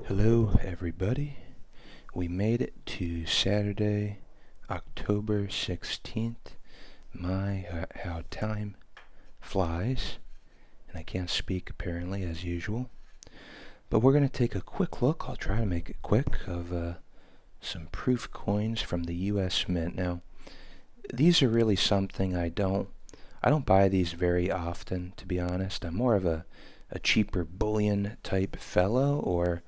Hello everybody, we made it to Saturday, October 16th. How time flies, and I can't speak apparently as usual. But we're going to take a quick look, I'll try to make it quick, of some proof coins from the US Mint. Now, these are really something I don't buy these very often, to be honest. I'm more of a cheaper bullion type fellow, or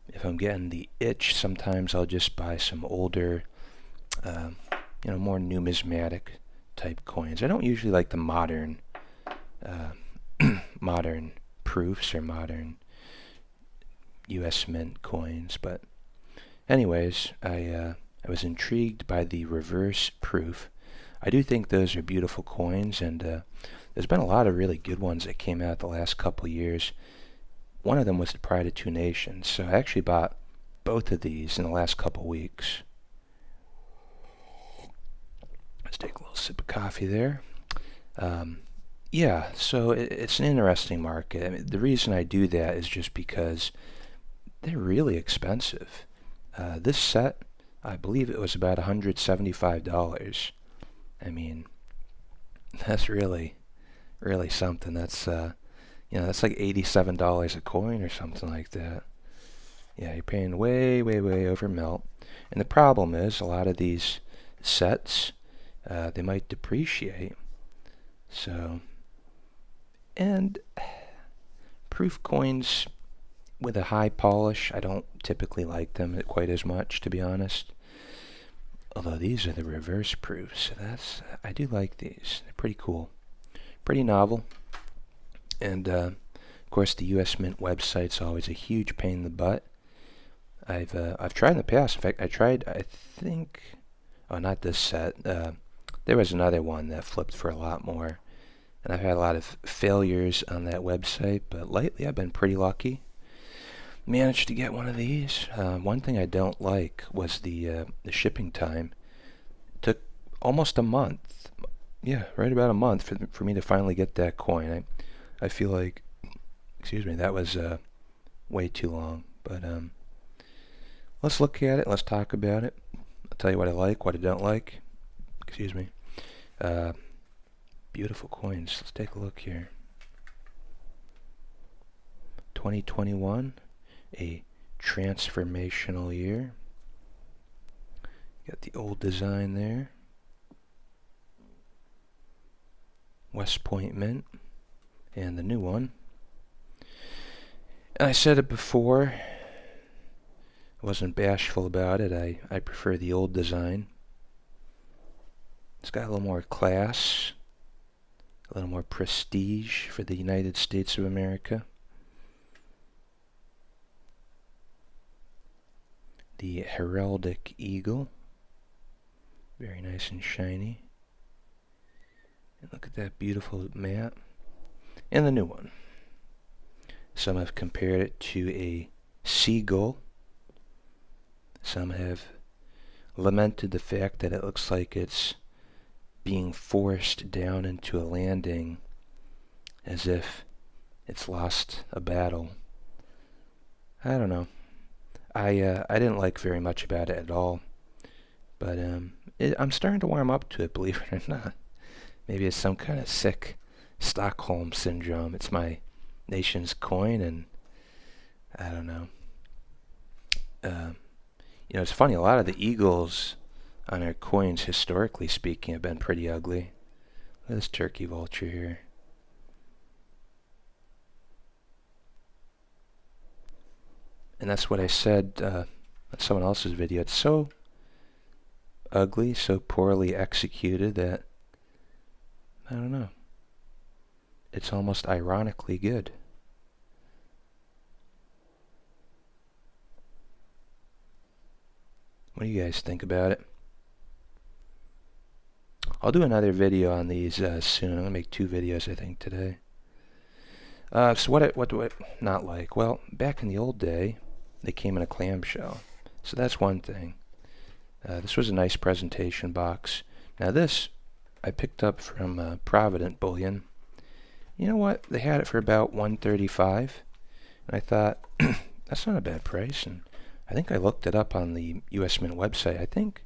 if I'm getting the itch, sometimes I'll just buy some older, more numismatic type coins. I don't usually like the modern modern proofs or modern US Mint coins, but anyways, I was intrigued by the Reverse Proof. I do think those are beautiful coins, and there's been a lot of really good ones that came out the last couple years. One of them was the Pride of Two Nations, so I actually bought both of these in the last couple weeks. Let's take a little sip of coffee there. Yeah, so it's an interesting market. I mean, the reason I do that is just because they're really expensive. This set, I believe it was about $175. I mean, that's really something. That's that's like $87 a coin or something like that. Yeah, you're paying way over melt. And the problem is, a lot of these sets, they might depreciate. So, and proof coins with a high polish, I don't typically like them quite as much, to be honest. Although these are the reverse proofs, so I do like these. They're pretty cool, pretty novel. And of course, the US Mint website's always a huge pain in the butt. I've tried in the past. In fact, I think, not this set. There was another one that flipped for a lot more, and I've had a lot of failures on that website. But lately, I've been pretty lucky. Managed to get one of these. One thing I don't like was the shipping time. It took almost a month. Yeah, right about a month for me to finally get that coin. I feel like, that was way too long. But let's look at it. Let's talk about it. I'll tell you what I like, what I don't like. Beautiful coins. Let's take a look here. 2021, a transformational year. Got the old design there. West Point Mint. And the new one. And I said it before, I wasn't bashful about it. I prefer the old design. It's got a little more class, a little more prestige for the United States of America. The heraldic eagle, very nice and shiny. And look at that beautiful mat. And the new one. Some have compared it to a seagull. Some have lamented the fact that it looks like it's being forced down into a landing as if it's lost a battle. I don't know. I didn't like very much about it at all. But I'm starting to warm up to it, believe it or not. Maybe it's some kind of sick Stockholm syndrome. It's my nation's coin, and I don't know. It's funny, a lot of the eagles on our coins, historically speaking, have been pretty ugly. Look at this turkey vulture here. And that's what I said on someone else's video. It's so ugly, so poorly executed that, I don't know, it's almost ironically good. What do you guys think about it? I'll do another video on these soon. I'm going to make 2 videos, I think, today. So what do I not like? Well, back in the old day, they came in a clamshell. So that's one thing. This was a nice presentation box. Now this, I picked up from Provident Bullion. You know what? They had it for about $135. And I thought, that's not a bad price, and I think I looked it up on the US Mint website. I think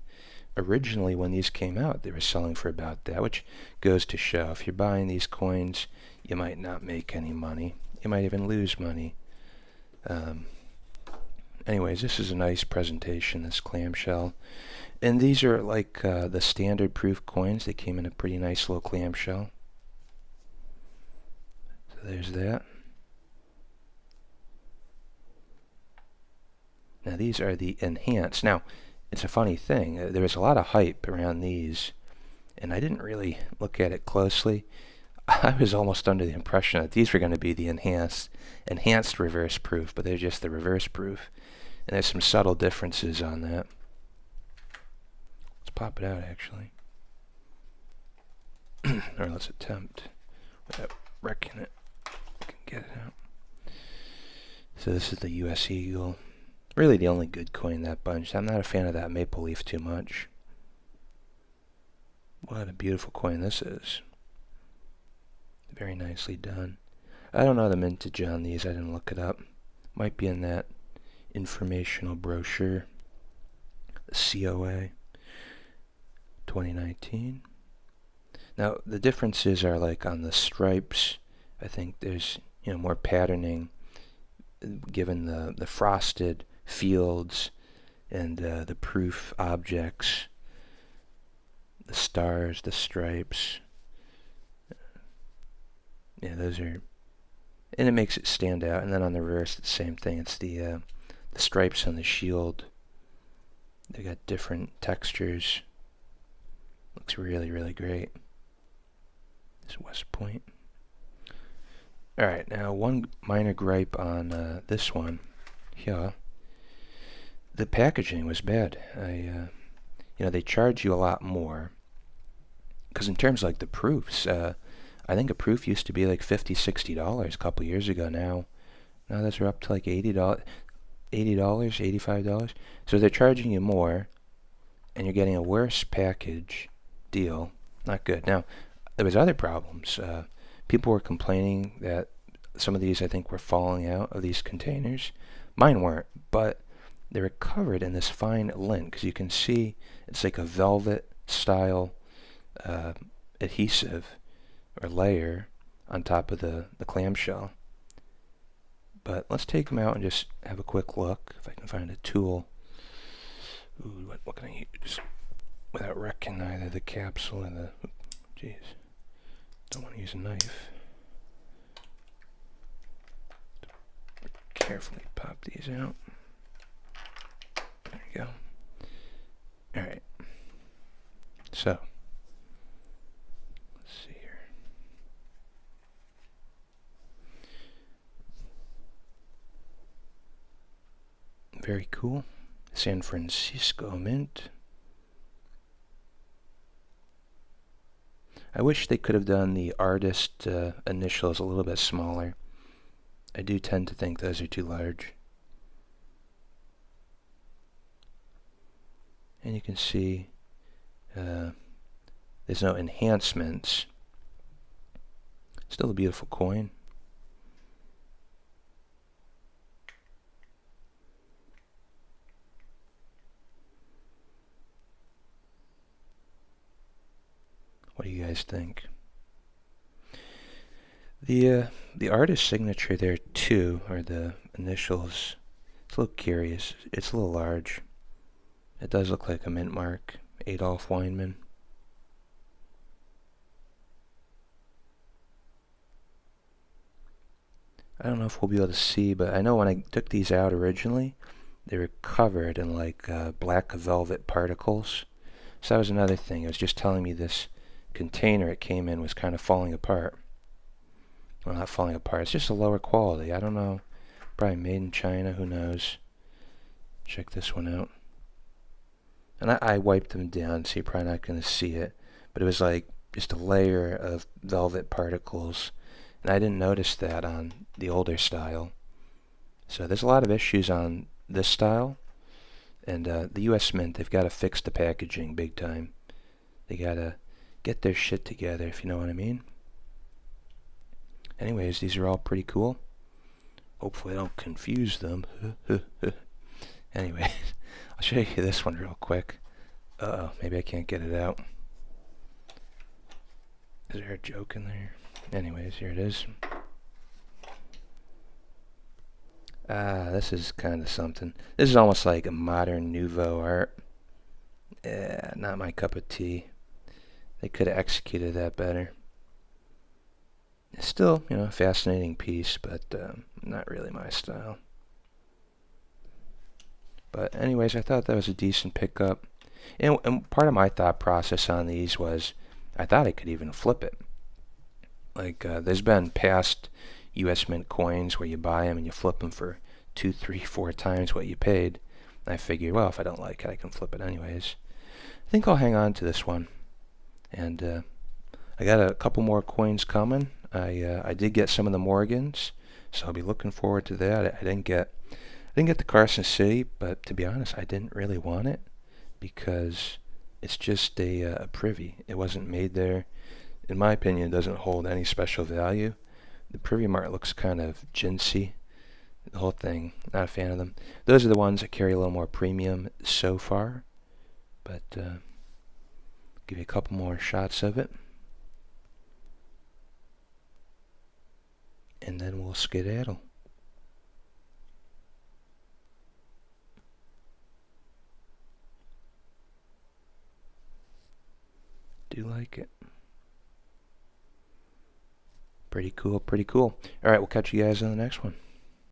originally when these came out, they were selling for about that, which goes to show if you're buying these coins, you might not make any money. You might even lose money. Anyways, this is a nice presentation, this clamshell. And these are like the standard proof coins. They came in a pretty nice little clamshell. So there's that. Now these are the enhanced. Now, it's a funny thing. There was a lot of hype around these, and I didn't really look at it closely. I was almost under the impression that these were going to be the enhanced reverse proof, but they're just the reverse proof. And there's some subtle differences on that. Let's pop it out, actually. Or let's attempt without wrecking it. I can get it out. So this is the US Eagle. Really the only good coin in that bunch. I'm not a fan of that maple leaf too much. What a beautiful coin this is. Very nicely done. I don't know the mintage on these. I didn't look it up. Might be in that informational brochure. The COA 2019. Now the differences are like on the stripes. I think there's more patterning given the frosted fields and the proof objects, the stars, the stripes. Yeah, those are, and it makes it stand out. And then on the reverse, it's the same thing. It's the stripes on the shield. They got different textures. Looks really, really great. This West Point. All right, now one minor gripe on this one. Yeah, the packaging was bad. They charge you a lot more. Because in terms of like the proofs, I think a proof used to be like $50, $60 a couple years ago. Now those are up to like $80, $85. So they're charging you more, and you're getting a worse package deal. Not good. Now, there was other problems. People were complaining that some of these, I think, were falling out of these containers. Mine weren't, but they were covered in this fine lint, because you can see it's like a velvet style adhesive or layer on top of the clamshell. But let's take them out and just have a quick look. If I can find a tool. Ooh, what can I use without wrecking either the capsule or the... Jeez. Don't want to use a knife. Carefully pop these out. There you go. Alright. So. Let's see here. Very cool. San Francisco Mint. I wish they could have done the artist initials a little bit smaller. I do tend to think those are too large. And you can see there's no enhancements. Still a beautiful coin. What do you guys think? The artist signature there too, or the initials, it's a little curious. It's a little large. It does look like a mint mark. Adolf Weinman. I don't know if we'll be able to see, but I know when I took these out originally, they were covered in like black velvet particles. So that was another thing. It was just telling me this container it came in was kind of falling apart. Well, not falling apart. It's just a lower quality. I don't know. Probably made in China. Who knows? Check this one out. And I wiped them down, so you're probably not going to see it. But it was like just a layer of velvet particles. And I didn't notice that on the older style. So there's a lot of issues on this style. And the US Mint, they've got to fix the packaging big time. They got to get their shit together, if you know what I mean. Anyways, these are all pretty cool. Hopefully I don't confuse them. Anyway, I'll show you this one real quick. Uh-oh, maybe I can't get it out. Is there a joke in there? Anyways, here it is. This is kind of something. This is almost like a modern nouveau art. Not my cup of tea. They could have executed that better. It's still, a fascinating piece, but not really my style. But anyways, I thought that was a decent pickup. And part of my thought process on these was I thought I could even flip it. Like, there's been past U.S. Mint coins where you buy them and you flip them for 2, 3, 4 times what you paid. And I figured, well, if I don't like it, I can flip it anyways. I think I'll hang on to this one. And I got a couple more coins coming. I did get some of the Morgans, so I'll be looking forward to that. I didn't get the Carson City, but to be honest, I didn't really want it because it's just a privy. It wasn't made there. In my opinion, it doesn't hold any special value. The privy mart looks kind of jinsy. The whole thing, not a fan of them. Those are the ones that carry a little more premium so far, but give you a couple more shots of it. And then we'll skedaddle. Do like it. Pretty cool, pretty cool. Alright, we'll catch you guys on the next one.